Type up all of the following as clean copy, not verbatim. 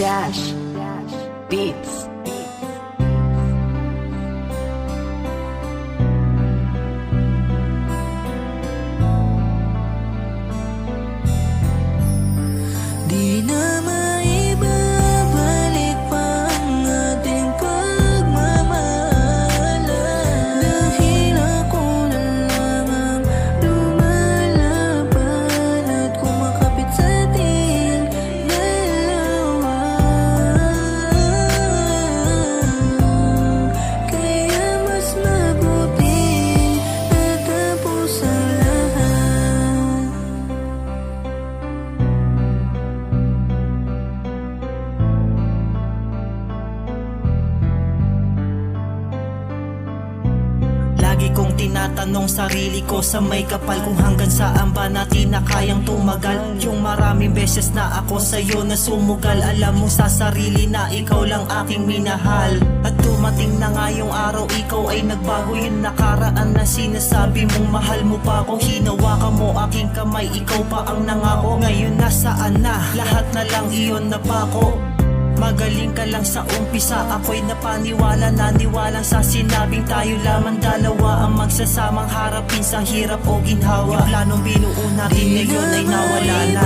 Dash Beats. Di na maibabalik pa ang ating pagmamahalan, dahil ako na lamang lumalaban at kumakapit sa ating dalawa. Kaya mas mabuting natapos ang lahat. Lagi kong tinatanong sarili ko sa may kapal kung hanggang saan ba natin na kayang tumagal. Yung maraming beses na ako sa'yo na sumugal, alam mo sa sarili na ikaw lang aking minahal. At dumating na nga yung araw, ikaw ay nagbago. Yung nakaraan na sinasabi mong mahal mo pa ako, hinawakan mo aking kamay, ikaw pa ang nangako. Ngayon nasaan na, lahat na lang iyon na pako. Magaling ka lang sa umpisa, ako'y napaniwala, naniwalang sa sinabing tayo lamang dalawa ang magsasamang harapin sa hirap o ginhawa. Yung planong binuo natin ngayon ay nawala na.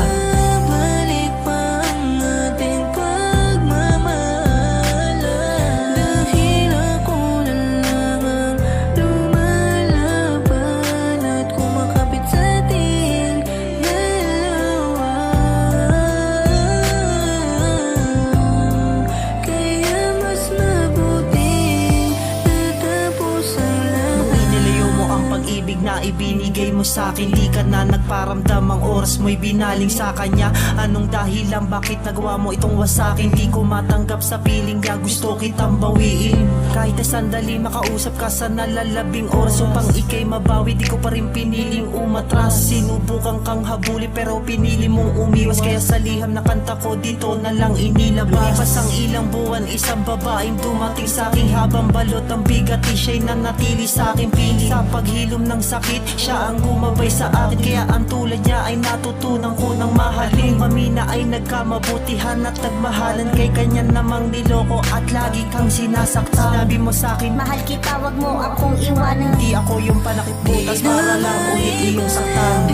Balik pa ang ating pagmamahalan, dahil ako na lamang lumalaban at kumakapit sa ating dalawa. Kaya mas mabuting natapos ang lahat. Inilayo mo ang pag-ibig na ibinigay mo sa'kin, di ka na nagparamdam, ang oras mo'y binaling sa kanya. Anong dahilan, bakit nagawa mo itong wasakin? Di ko matanggap sa piling na gusto kitang bawiin. Kahit na sandali makausap ka sa nalalabing oras upang ikay mabawi, di ko pa rin piniling umatras. Sinubukan kang habuli pero pinili mong umiwas, kaya sa liham na kanta ko dito na lang inilabas. Lumipas ang ilang buwan, isang babaeng dumating sa'king habang balot ang bigat, siya'y nanatili sa'king piling. Sa paghilom ng sakit, siya ang gumabay sa akin, kaya ang tulad niya ay natutunan ko ng mahalin. Mamina ay nagkamabutihan at nagmahalan, kay kanya namang niloko at lagi kang sinasaktan. Sinabi mo sa'kin, mahal kita, wag mo akong iwanan. di ako yung panakit butas para lang ulit iyong saktan.